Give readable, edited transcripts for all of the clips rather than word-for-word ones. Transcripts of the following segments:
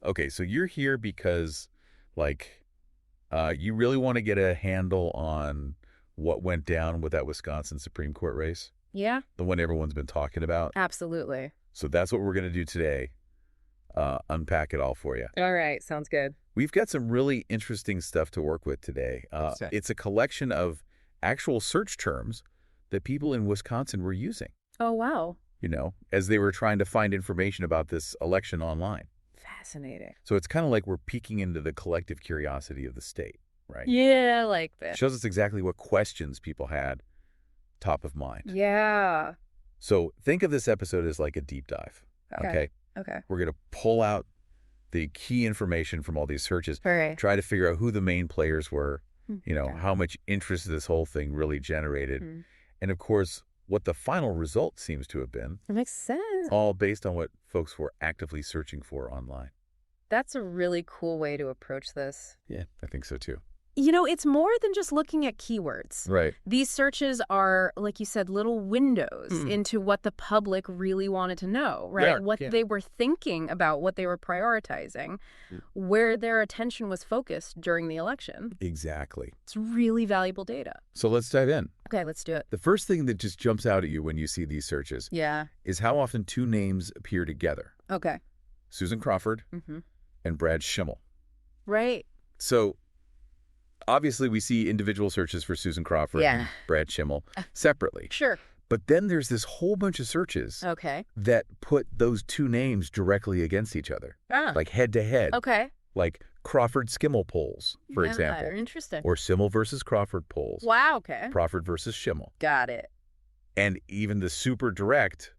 Okay, so you're here because, like, you really want to get a handle on what went down with that Wisconsin Supreme Court race, Yeah, the one everyone's been talking about. absolutely. So that's what we're going to do today, unpack it all for you. All right, sounds good. We've got some really interesting stuff to work with today. It's a collection of actual search terms that people in Wisconsin were using, Oh, wow. as they were trying to find information about this election online. Fascinating. So it's kind of like we're peeking into the collective curiosity of the state, right? Yeah, I like that. Shows us exactly what questions people had top of mind. Yeah. So think of this episode as like a deep dive, okay? Okay. We're going to pull out the key information from all these searches, All right. try to figure out who the main players were, Okay. how much interest this whole thing really generated, and of course, what the final result seems to have been, That makes sense. all based on what folks were actively searching for online. That's a really cool way to approach this. Yeah, I think so too. It's more than just looking at keywords. Right. These searches are, like you said, little windows into what the public really wanted to know, right? Yeah, What they were thinking about, what they were prioritizing, where their attention was focused during the election. Exactly. It's really valuable data. So let's dive in. Okay, let's do it. The first thing that just jumps out at you when you see these searches Yeah. is how often two names appear together. Okay. Susan Crawford and Brad Schimmel. Right. So obviously we see individual searches for Susan Crawford and Brad Schimmel separately. Sure. But then there's this whole bunch of searches Okay. that put those two names directly against each other, like head to head. Okay. Like Crawford Skimmel polls, for example. Interesting. Or Schimmel versus Crawford polls. Wow, okay. Crawford versus Schimmel. Got it. And even the super direct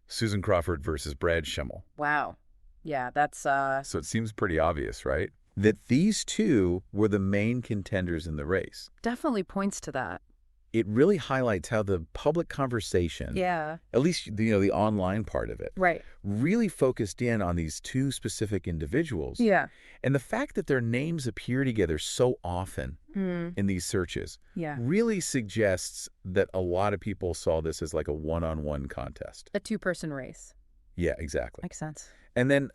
Susan Crawford versus Brad Schimmel. Wow. Yeah, that's So it seems pretty obvious, right? That these two were the main contenders in the race. definitely points to that. It really highlights how the public conversation, Yeah. at least the online part of it, Right. really focused in on these two specific individuals. Yeah. And the fact that their names appear together so often in these searches Yeah. really suggests that a lot of people saw this as like a one-on-one contest. A two-person race. Yeah, exactly. Makes sense. And then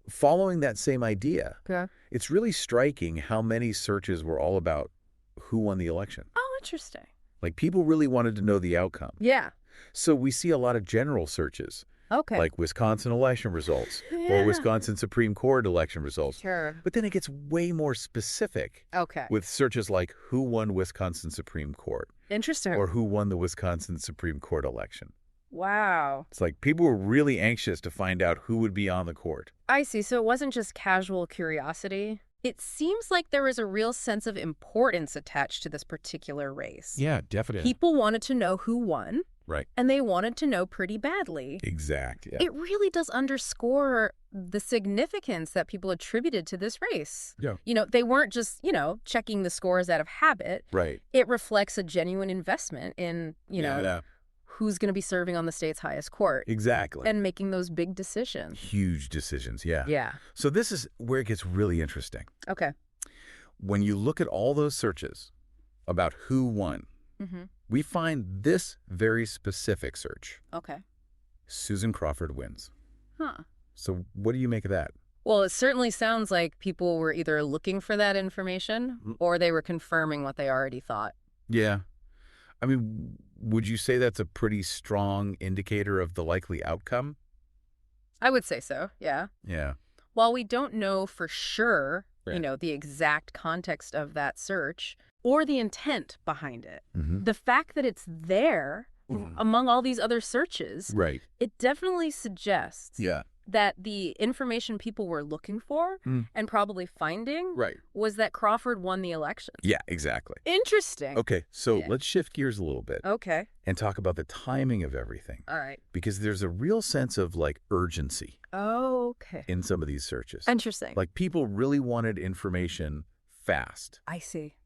following that same idea, Okay. it's really striking how many searches were all about who won the election. Oh, interesting. Like people really wanted to know the outcome. Yeah. So we see a lot of general searches, Okay. like Wisconsin election results or Wisconsin Supreme Court election results. Sure. But then it gets way more specific Okay. with searches like who won Wisconsin Supreme Court Interesting. or who won the Wisconsin Supreme Court election. Wow. It's like people were really anxious to find out who would be on the court. I see. So it wasn't just casual curiosity. It seems like there was a real sense of importance attached to this particular race. Yeah, definitely. People wanted to know who won, Right. and they wanted to know pretty badly. Exact. Yeah. It really does underscore the significance that people attributed to this race. Yeah. They weren't just, checking the scores out of habit. Right. It reflects a genuine investment in, who's going to be serving on the state's highest court Exactly. and making those big decisions. Huge decisions. Yeah. Yeah. So this is where it gets really interesting. Okay. When you look at all those searches about who won, we find this very specific search. Okay. Susan Crawford wins. Huh. So what do you make of that? Well, it certainly sounds like people were either looking for that information or they were confirming what they already thought. Yeah. I mean, would you say that's a pretty strong indicator of the likely outcome? I would say so, yeah. Yeah. While we don't know for sure, Right. the exact context of that search or the intent behind it, Mm-hmm. the fact that it's there among all these other searches, Right. it definitely suggests Yeah. that the information people were looking for and probably finding Right. was that Crawford won the election. Yeah, exactly. Interesting. Okay, so Yeah. let's shift gears a little bit Okay. and talk about the timing of everything. All right. Because there's a real sense of like urgency Okay. in some of these searches. Interesting. Like people really wanted information fast. I see.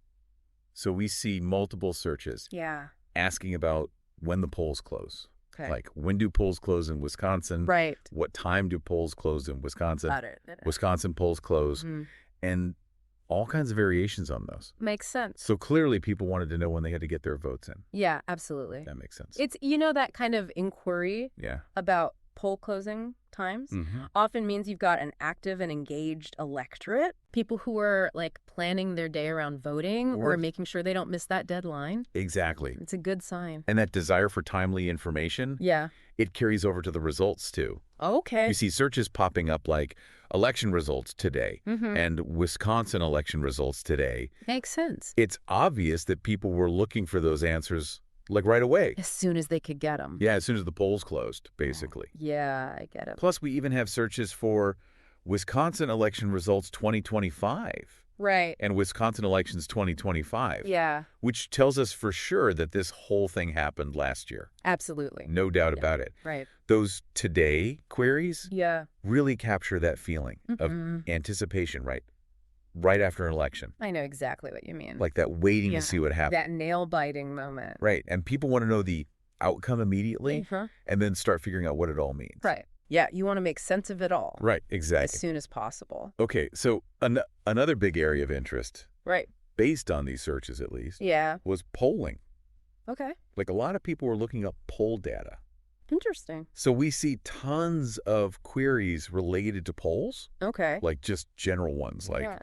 So we see multiple searches Yeah. asking about when the polls close. Okay. Like when do polls close in Wisconsin? Right. What time do polls close in Wisconsin? Got it. Wisconsin polls close. And all kinds of variations on those. Makes sense. So clearly people wanted to know when they had to get their votes in. Yeah, absolutely. That makes sense. It's, that kind of inquiry Yeah. about poll closing times Mm-hmm. often means you've got an active and engaged electorate, people who are like planning their day around voting or making sure they don't miss that deadline. Exactly. It's a good sign. And that desire for timely information, Yeah. it carries over to the results too. Okay. You see searches popping up like election results today Mm-hmm. and Wisconsin election results today. Makes sense. It's obvious that people were looking for those answers like right away. As soon as they could get them. Yeah, as soon as the polls closed, basically. Yeah, I get it. Plus, we even have searches for Wisconsin election results 2025 Right. and Wisconsin elections 2025, Yeah, which tells us for sure that this whole thing happened last year. absolutely. No doubt about it. Right. Those today queries Yeah. really capture that feeling of Mhm. anticipation, right? Right after an election. I know exactly what you mean. Like that waiting Yeah. to see what happens. That nail-biting moment. Right. And people want to know the outcome immediately Uh-huh. and then start figuring out what it all means. Right. Yeah, you want to make sense of it all Right. as Exactly. soon as possible. Okay. So another big area of interest, Right. based on these searches at least, Yeah. was polling. Okay. Like a lot of people were looking up poll data. Interesting. So we see tons of queries related to polls, Okay. like just general ones like Yeah.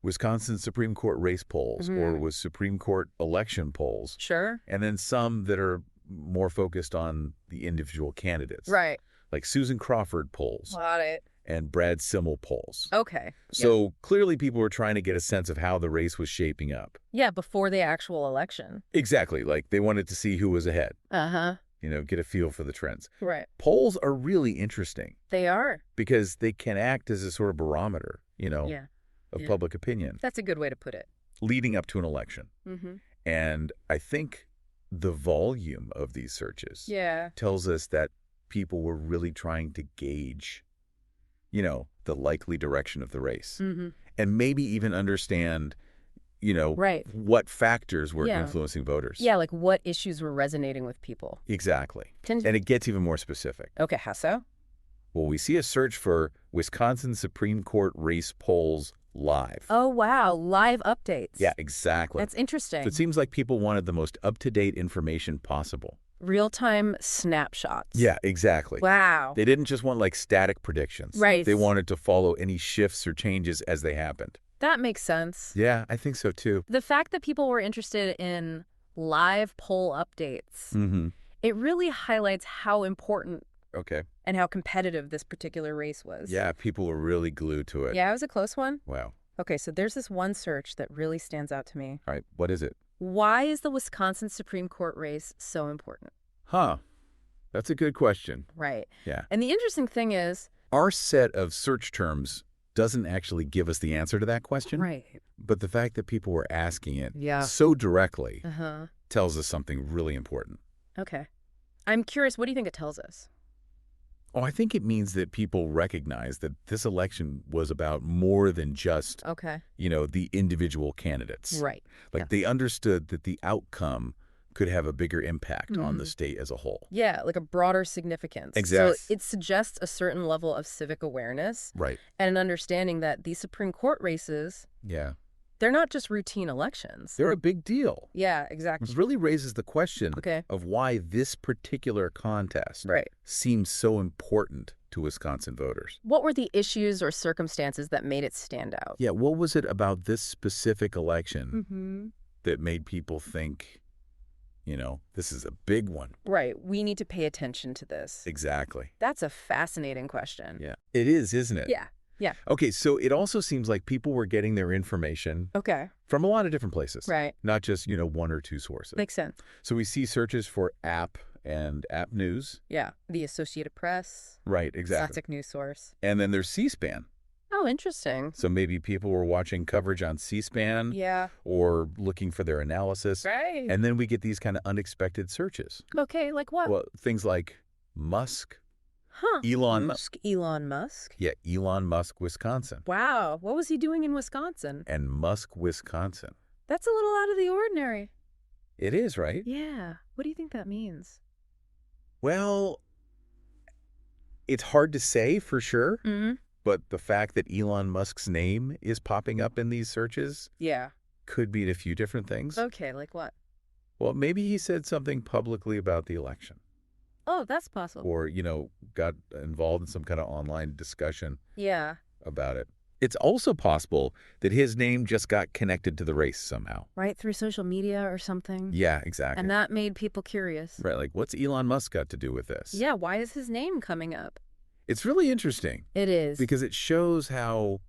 Wisconsin Supreme Court race polls or with Supreme Court election polls. Sure. And then some that are more focused on the individual candidates. Right. Like Susan Crawford polls Got it. and Brad Simmel polls. Okay. So clearly people were trying to get a sense of how the race was shaping up. Yeah, before the actual election. Exactly. Like they wanted to see who was ahead, Uh-huh. get a feel for the trends. Right. Polls are really interesting They are. because they can act as a sort of barometer, Yeah. of Yeah. public opinion That's a good way to put it. leading up to an election. Mm-hmm. And I think the volume of these searches Yeah. tells us that people were really trying to gauge, the likely direction of the race Mm-hmm. and maybe even understand, Right. what factors were Yeah. influencing voters. Yeah, like what issues were resonating with people. Exactly. Can- And it gets even more specific. Okay, how so? Well, we see a search for Wisconsin Supreme Court race polls live. Oh, wow. Live updates. Yeah, exactly. That's interesting. So it seems like people wanted the most up-to-date information possible. Real-time snapshots. Yeah, exactly. Wow. They didn't just want like static predictions. Right. They wanted to follow any shifts or changes as they happened. That makes sense. Yeah, I think so too. The fact that people were interested in live poll updates, Mm-hmm. it really highlights how important Okay. and how competitive this particular race was. Yeah, people were really glued to it. Yeah, it was a close one. Wow. Okay, so there's this one search that really stands out to me. All right, what is it? Why is the Wisconsin Supreme Court race so important? Huh. That's a good question. Right. Yeah. And the interesting thing is... Our set of search terms doesn't actually give us the answer to that question. Right. But the fact that people were asking it Yeah. so directly Uh-huh. tells us something really important. Okay. I'm curious, what do you think it tells us? Oh, I think it means that people recognize that this election was about more than just, Okay. the individual candidates. Right. Like Yeah. they understood that the outcome could have a bigger impact on the state as a whole. Yeah, like a broader significance. Exactly. So it suggests a certain level of civic awareness Right. and an understanding that these Supreme Court races, Yeah. they're not just routine elections. They're a big deal. Yeah, exactly. It really raises the question Okay. of why this particular contest Right. seems so important to Wisconsin voters. What were the issues or circumstances that made it stand out? Yeah, what was it about this specific election Mm-hmm. that made people think, this is a big one? Right. We need to pay attention to this. Exactly. That's a fascinating question. Yeah. It is, isn't it? Yeah. Yeah. Okay, so it also seems like people were getting their information Okay. from a lot of different places. Right. Not just, one or two sources. Makes sense. So we see searches for app and app news. Yeah. The Associated Press. Right, exactly. Classic news source. And then there's C-SPAN. Oh, interesting. So maybe people were watching coverage on C-SPAN Yeah. or looking for their analysis. Right. And then we get these kind of unexpected searches. Okay, like what? Well, things like Musk, Huh. Elon Musk. Elon Musk? Yeah, Elon Musk, Wisconsin. Wow. What was he doing in Wisconsin? And Musk, Wisconsin. That's a little out of the ordinary. It is, right? Yeah. What do you think that means? Well, it's hard to say for sure, Mm-hmm. but the fact that Elon Musk's name is popping up in these searches Yeah. could mean a few different things. Okay, like what? Well, maybe he said something publicly about the election. Oh, that's possible. or, got involved in some kind of online discussion Yeah. about it. It's also possible that his name just got connected to the race somehow. Right, through social media or something. Yeah, exactly. And that made people curious. Right, like what's Elon Musk got to do with this? Yeah, why is his name coming up? It's really interesting It is. because it shows how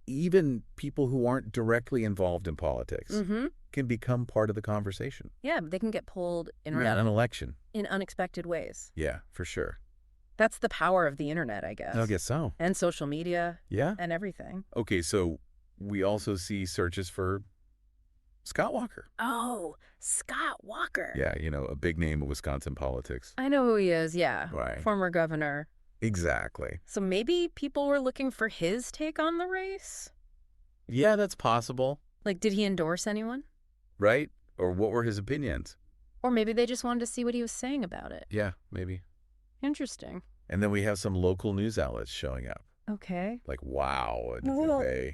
even people who aren't directly involved in politics can become part of the conversation. Yeah, they can get pulled in an election. in unexpected ways. Yeah, for sure. That's the power of the internet, I guess. I guess so. And social media. Yeah. And everything. Okay, so we also see searches for Scott Walker. Oh, Scott Walker. Yeah, a big name of Wisconsin politics. I know who he is, yeah. Right. Former governor. Exactly. So maybe people were looking for his take on the race? Yeah, that's possible. Like, did he endorse anyone? Right? Or what were his opinions? Or maybe they just wanted to see what he was saying about it. Yeah, maybe. Interesting. And then we have some local news outlets showing up. Okay. Like, wow.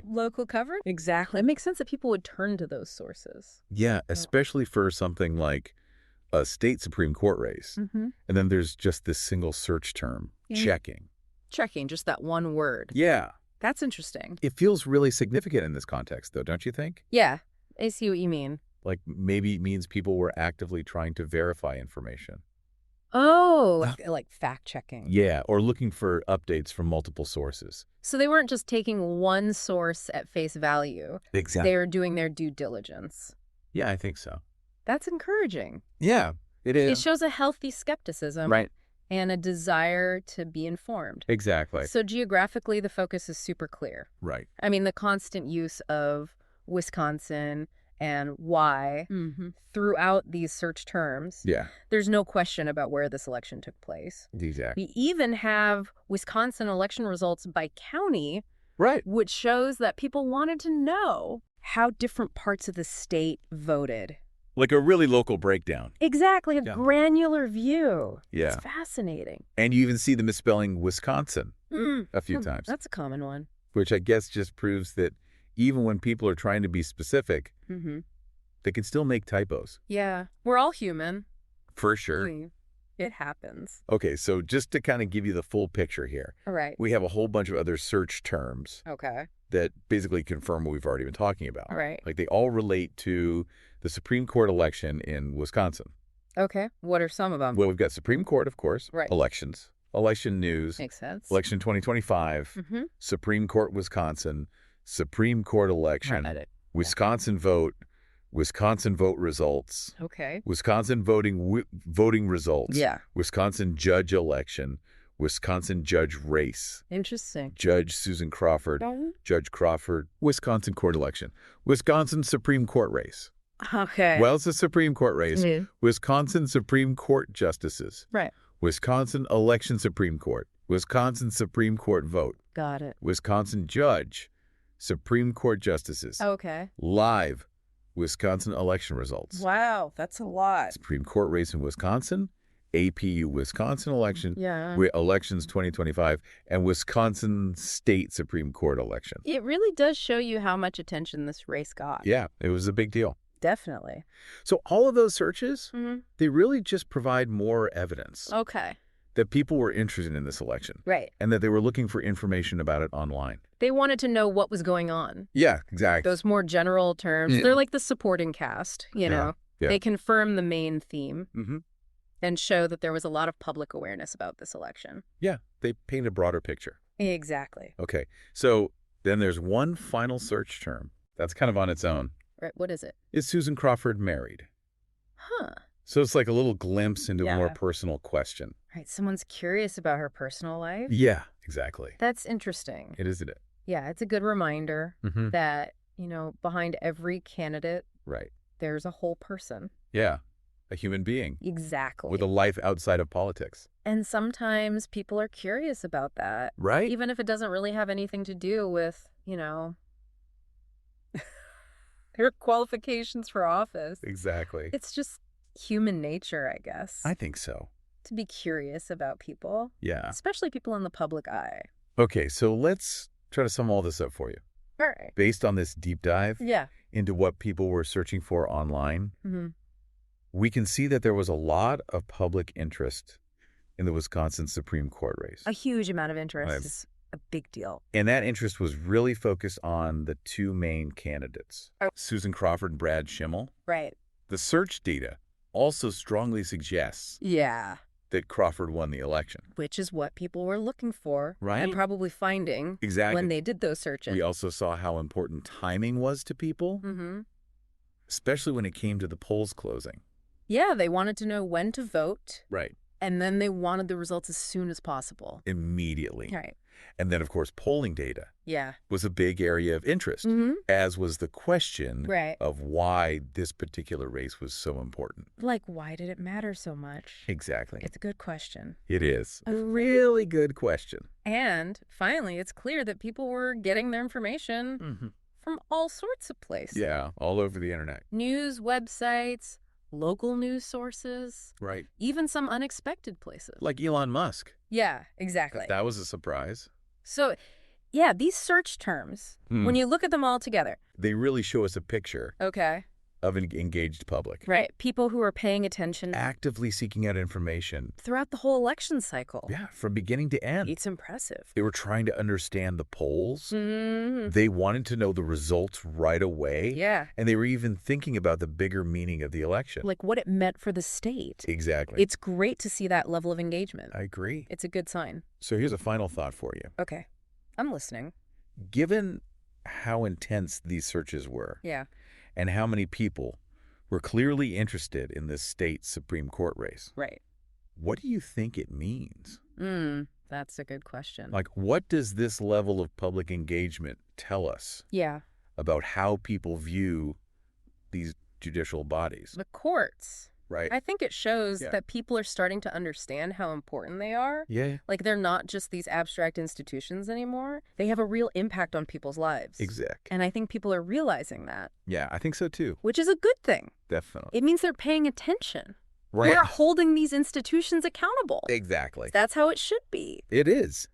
Local coverage? Exactly. It makes sense that people would turn to those sources. Yeah, especially for something like a state Supreme Court race. And then there's just this single search term, checking. Checking, just that one word. Yeah. That's interesting. It feels really significant in this context, though, don't you think? Yeah, I see what you mean. Like, maybe it means people were actively trying to verify information. Oh, like fact-checking. Yeah, or looking for updates from multiple sources. So they weren't just taking one source at face value. Exactly. They were doing their due diligence. Yeah, I think so. That's encouraging. Yeah, it is. It shows a healthy skepticism. Right. And a desire to be informed. Exactly. So geographically, the focus is super clear. Right. I mean, the constant use of Wisconsin and why throughout these search terms. Yeah. There's no question about where this election took place. Exactly. We even have Wisconsin election results by county, right, which shows that people wanted to know how different parts of the state voted. Like a really local breakdown. Exactly, a granular view. Yeah. It's fascinating. And you even see the misspelling Wisconsin a few times. That's a common one. Which I guess just proves that even when people are trying to be specific, they can still make typos. Yeah, we're all human. For sure. It happens. Okay, so just to kind of give you the full picture here. All right. We have a whole bunch of other search terms. Okay. That basically confirm what we've already been talking about. All right. Like they all relate to the Supreme Court election in Wisconsin. Okay. What are some of them? Well, we've got Supreme Court, of course. Right. Elections. Election news. Makes sense. Election 2025. Supreme Court, Wisconsin. Supreme Court election. Wisconsin vote. Wisconsin vote results. Okay. Wisconsin voting results. Yeah. Wisconsin judge election. Wisconsin judge race. Interesting. Judge Susan Crawford. Judge Crawford. Wisconsin court election. Wisconsin Supreme Court race. Okay. Well, it's a Supreme Court race. Wisconsin Supreme Court justices. Right. Wisconsin election Supreme Court. Wisconsin Supreme Court vote. Got it. Wisconsin judge. Supreme Court justices. Okay. Live. Wisconsin election results. Wow, that's a lot. Supreme Court race in Wisconsin. APU Wisconsin election, elections 2025, and Wisconsin State Supreme Court election. It really does show you how much attention this race got. Yeah, it was a big deal. Definitely. So all of those searches, they really just provide more evidence. Okay. That people were interested in this election. Right. And that they were looking for information about it online. They wanted to know what was going on. Yeah, exactly. Those more general terms, they're like the supporting cast, you know. Yeah. They confirm the main theme. And show that there was a lot of public awareness about this election. Yeah, they paint a broader picture. Exactly. Okay, so then there's one final search term that's kind of on its own. Right, what is it? Is Susan Crawford married? Huh. So it's like a little glimpse into a more personal question. Right, someone's curious about her personal life? Yeah, exactly. That's interesting. It is, isn't it? Yeah, it's a good reminder that, behind every candidate, there's a whole person. Yeah. A human being. Exactly. With a life outside of politics. And sometimes people are curious about that. Right. Even if it doesn't really have anything to do with, their qualifications for office. Exactly. It's just human nature, I guess. I think so. To be curious about people. Yeah. Especially people in the public eye. Okay, so let's try to sum all this up for you. All right. Based on this deep dive into what people were searching for online, we can see that there was a lot of public interest in the Wisconsin Supreme Court race. A huge amount of interest Right. is a big deal. And that interest was really focused on the two main candidates, Susan Crawford and Brad Schimmel. Right. The search data also strongly suggests Yeah. that Crawford won the election. Which is what people were looking for. Right. And probably finding Exactly. when they did those searches. We also saw how important timing was to people, especially when it came to the polls closing. Yeah, they wanted to know when to vote. Right. And then they wanted the results as soon as possible. Immediately. Right. And then, of course, polling data Yeah. was a big area of interest, as was the question of why this particular race was so important. Like, why did it matter so much? Exactly. It's a good question. It is. A really good question. And finally, it's clear that people were getting their information from all sorts of places. Yeah, all over the internet. News websites, local news sources. Right. Even some unexpected places. Like Elon Musk. Yeah, exactly. That was a surprise. So, yeah, these search terms, when you look at them all together. They really show us a picture Okay. of an engaged public. Right. People who are paying attention. Actively seeking out information. Throughout the whole election cycle. Yeah, from beginning to end. It's impressive. They were trying to understand the polls. Mm-hmm. They wanted to know the results right away. Yeah. And they were even thinking about the bigger meaning of the election. Like what it meant for the state. Exactly. It's great to see that level of engagement. I agree. It's a good sign. So here's a final thought for you. Okay. I'm listening. Given how intense these searches were, Yeah. and how many people were clearly interested in this state Supreme Court race, Right. what do you think it means? That's a good question. Like, what does this level of public engagement tell us Yeah. about how people view these judicial bodies? The courts. Right. I think it shows Yeah. that people are starting to understand how important they are. Yeah. Like they're not just these abstract institutions anymore. They have a real impact on people's lives. Exactly. And I think people are realizing that. Yeah, I think so too. Which is a good thing. Definitely. It means they're paying attention. Right. We're holding these institutions accountable. Exactly. That's how it should be. It is.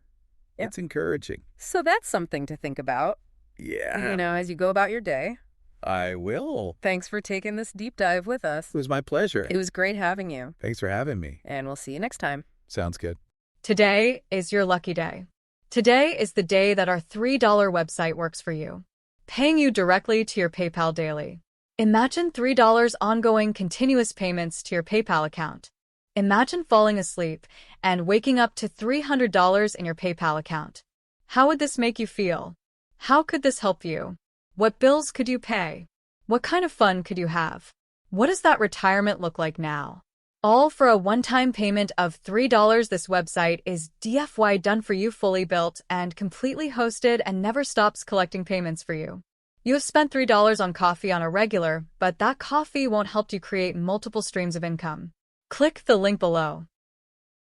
Yeah. It's encouraging. So that's something to think about. Yeah. You know, as you go about your day. I will. Thanks for taking this deep dive with us. It was my pleasure. It was great having you. Thanks for having me. And we'll see you next time. Sounds good. Today is your lucky day. Today is the day that our $3 website works for you, paying you directly to your PayPal daily. Imagine $3 ongoing continuous payments to your PayPal account. Imagine falling asleep and waking up to $300 in your PayPal account. How would this make you feel? How could this help you? What bills could you pay? What kind of fun could you have? What does that retirement look like now? All for a one-time payment of $3. This website is DFY done for you, fully built and completely hosted, and never stops collecting payments for you. You have spent $3 on coffee on a regular, but that coffee won't help you create multiple streams of income. Click the link below.